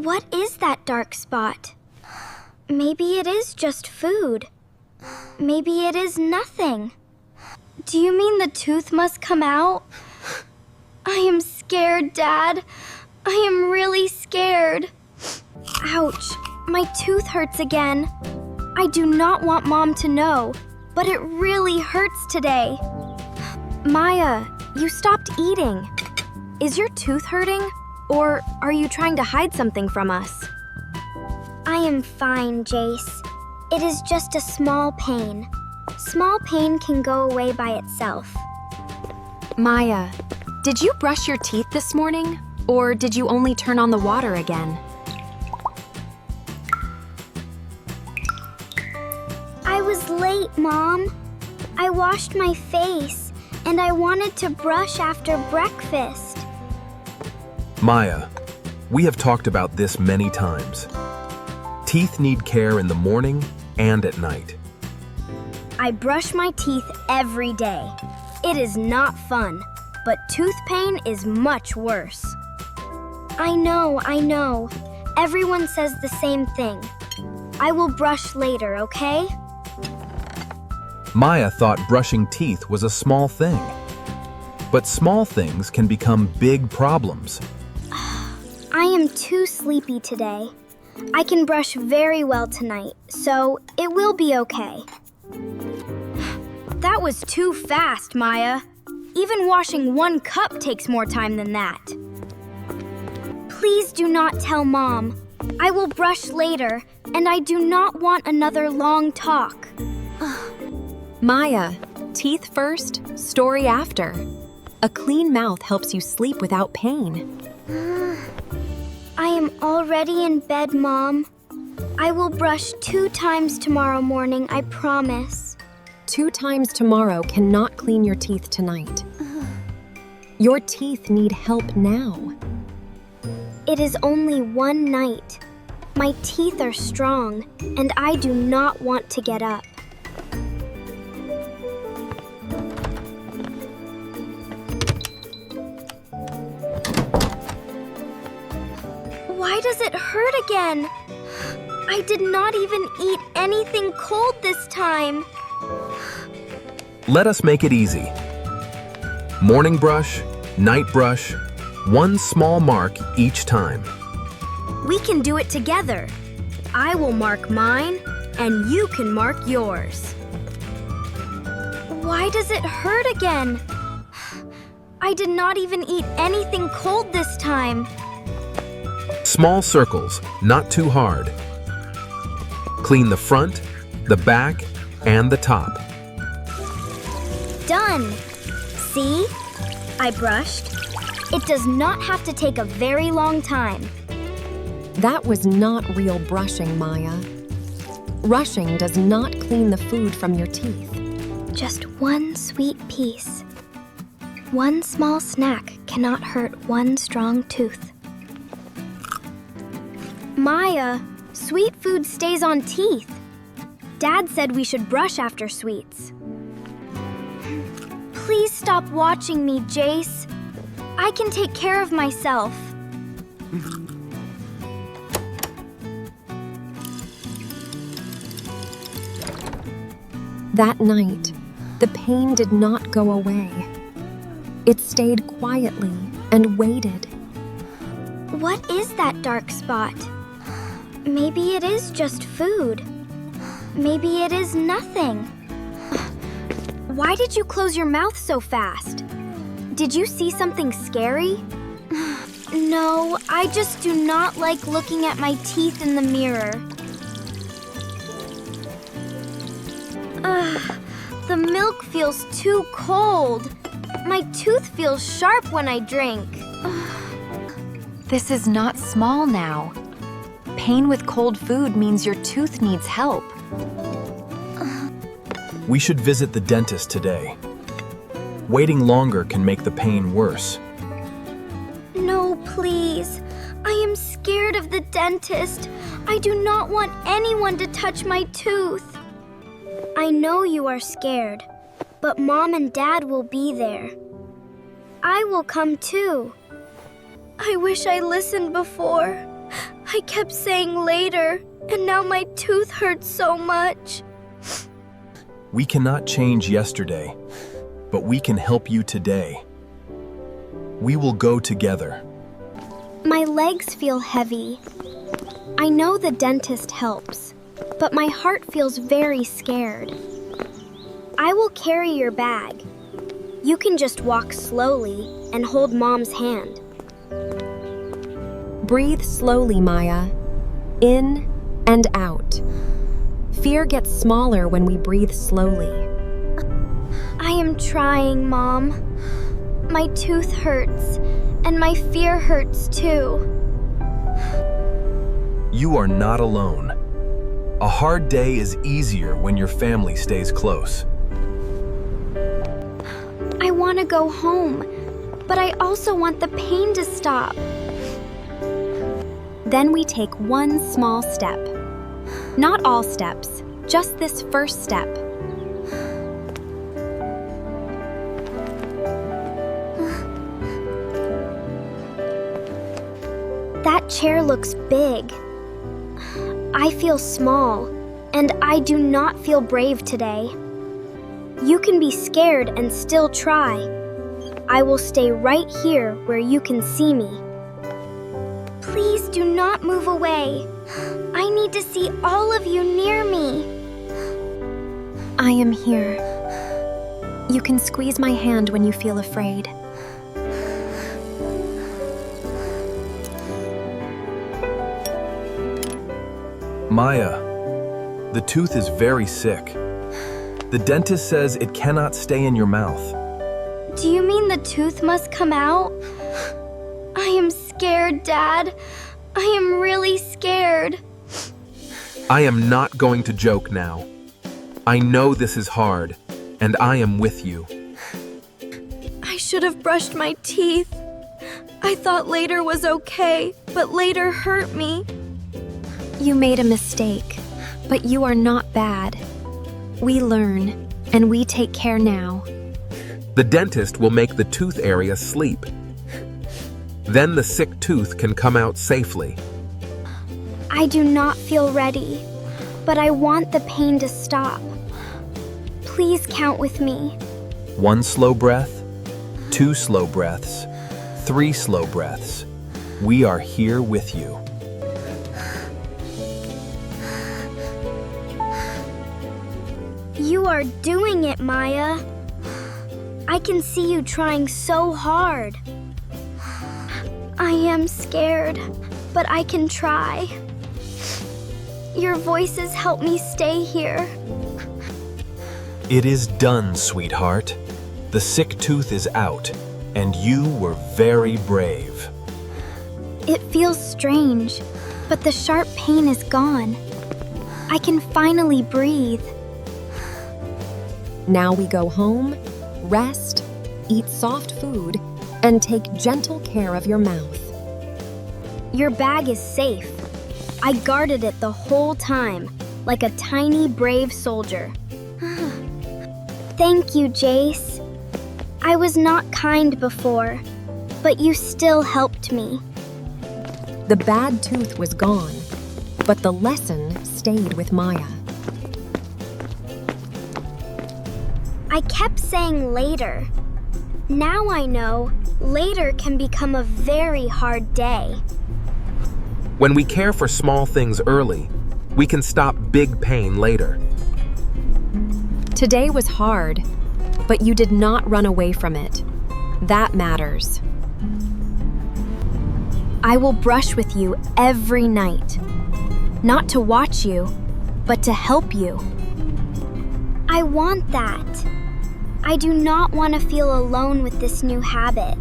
What is that dark spot? Maybe it is just food. Maybe it is nothing. Do you mean the tooth must come out? I am scared, Dad. I am really scared. Ouch, my tooth hurts again. I do not want Mom to know, but it really hurts today. Maya, you stopped eating. Is your tooth hurting? Or are you trying to hide something from us? I am fine, Jace. It is just a small pain. Small pain can go away by itself. Maya, did you brush your teeth this morning? Or did you only turn on the water again? I was late, Mom. I washed my face, and I wanted to brush after breakfast. Maya, we have talked about this many times. Teeth need care in the morning and at night. I brush my teeth every day. It is not fun, but tooth pain is much worse. I know. Everyone says the same thing. I will brush later, okay? Maya thought brushing teeth was a small thing. But small things can become big problems. I am too sleepy today. I can brush very well tonight, so it will be okay. That was too fast, Maya. Even washing 1 cup takes more time than that. Please do not tell Mom. I will brush later, and I do not want another long talk. Maya, teeth first, story after. A clean mouth helps you sleep without pain. I am already in bed, Mom. I will brush 2 times tomorrow morning, I promise. 2 times tomorrow cannot clean your teeth tonight. Your teeth need help now. It is only 1 night. My teeth are strong, and I do not want to get up. Why does it hurt again? I did not even eat anything cold this time. Let us make it easy. Morning brush, night brush, 1 small mark each time. We can do it together. I will mark mine, and you can mark yours. Why does it hurt again? I did not even eat anything cold this time. Small circles, not too hard. Clean the front, the back, and the top. Done. See? I brushed. It does not have to take a very long time. That was not real brushing, Maya. Rushing does not clean the food from your teeth. Just 1 sweet piece. 1 small snack cannot hurt 1 strong tooth. Maya, sweet food stays on teeth. Dad said we should brush after sweets. Please stop watching me, Jace. I can take care of myself. That night, the pain did not go away. It stayed quietly and waited. What is that dark spot? Maybe it is just food. Maybe it is nothing. Why did you close your mouth so fast? Did you see something scary? No, I just do not like looking at my teeth in the mirror. The milk feels too cold. My tooth feels sharp when I drink. This is not small now. Pain with cold food means your tooth needs help. We should visit the dentist today. Waiting longer can make the pain worse. No, please. I am scared of the dentist. I do not want anyone to touch my tooth. I know you are scared, but Mom and Dad will be there. I will come too. I wish I listened before. I kept saying later, and now my tooth hurts so much. We cannot change yesterday, but we can help you today. We will go together. My legs feel heavy. I know the dentist helps, but my heart feels very scared. I will carry your bag. You can just walk slowly and hold Mom's hand. Breathe slowly, Maya. In and out. Fear gets smaller when we breathe slowly. I am trying, Mom. My tooth hurts, and my fear hurts too. You are not alone. A hard day is easier when your family stays close. I want to go home, but I also want the pain to stop. Then we take one small step. Not all steps, just this first step. That chair looks big. I feel small, and I do not feel brave today. You can be scared and still try. I will stay right here where you can see me. Please do not move away. I need to see all of you near me. I am here. You can squeeze my hand when you feel afraid. Maya, the tooth is very sick. The dentist says it cannot stay in your mouth. Do you mean the tooth must come out? I am scared, Dad. I am really scared. I am not going to joke now. I know this is hard, and I am with you. I should have brushed my teeth. I thought later was okay, but later hurt me. You made a mistake, but you are not bad. We learn, and we take care now. The dentist will make the tooth area sleep. Then the sick tooth can come out safely. I do not feel ready, but I want the pain to stop. Please count with me. 1 slow breath, 2 slow breaths, 3 slow breaths. We are here with you. You are doing it, Maya. I can see you trying so hard. I am scared, but I can try. Your voices help me stay here. It is done, sweetheart. The sick tooth is out, and you were very brave. It feels strange, but the sharp pain is gone. I can finally breathe. Now we go home, rest, eat soft food, and take gentle care of your mouth. Your bag is safe. I guarded it the whole time, like a tiny, brave soldier. Thank you, Jace. I was not kind before, but you still helped me. The bad tooth was gone, but the lesson stayed with Maya. I kept saying later. Now I know later can become a very hard day. When we care for small things early, we can stop big pain later. Today was hard, but you did not run away from it. That matters. I will brush with you every night. Not to watch you, but to help you. I want that. I do not want to feel alone with this new habit.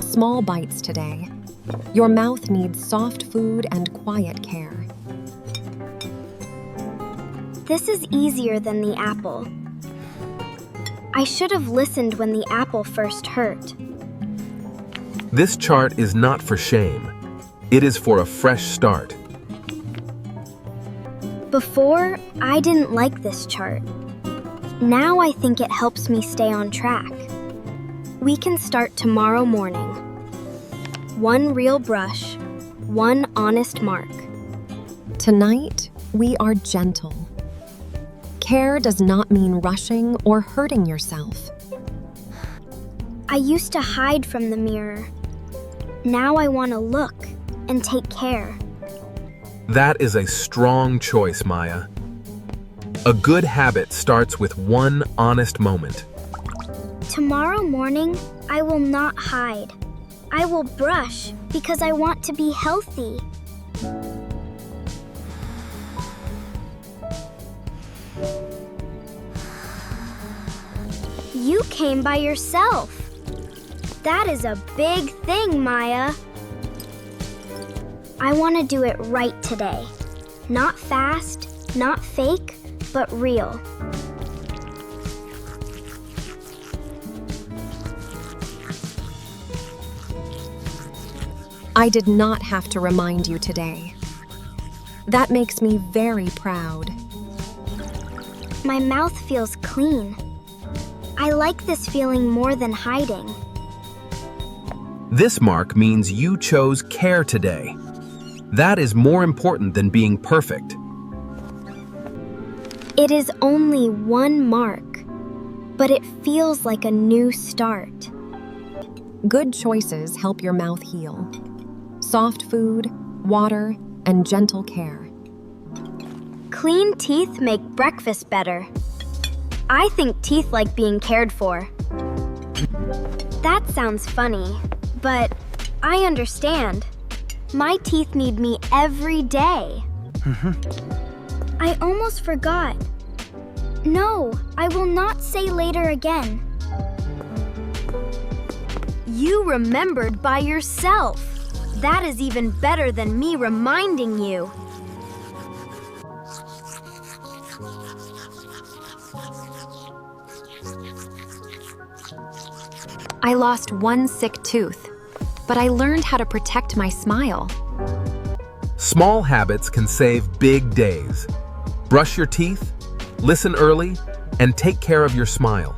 Small bites today. Your mouth needs soft food and quiet care. This is easier than the apple. I should have listened when the apple first hurt. This chart is not for shame. It is for a fresh start. Before, I didn't like this chart. Now I think it helps me stay on track. We can start tomorrow morning. 1 real brush, one honest mark. Tonight, we are gentle. Care does not mean rushing or hurting yourself. I used to hide from the mirror. Now I want to look and take care. That is a strong choice, Maya. A good habit starts with one honest moment. Tomorrow morning, I will not hide. I will brush because I want to be healthy. You came by yourself. That is a big thing, Maya. I want to do it right today. Not fast, not fake, but real. I did not have to remind you today. That makes me very proud. My mouth feels clean. I like this feeling more than hiding. This mark means you chose care today. That is more important than being perfect. It is only one mark, but it feels like a new start. Good choices help your mouth heal. Soft food, water, and gentle care. Clean teeth make breakfast better. I think teeth like being cared for. That sounds funny, but I understand. My teeth need me every day. I almost forgot. No, I will not say later again. You remembered by yourself. That is even better than me reminding you. I lost one sick tooth, but I learned how to protect my smile. Small habits can save big days. Brush your teeth, listen early, and take care of your smile.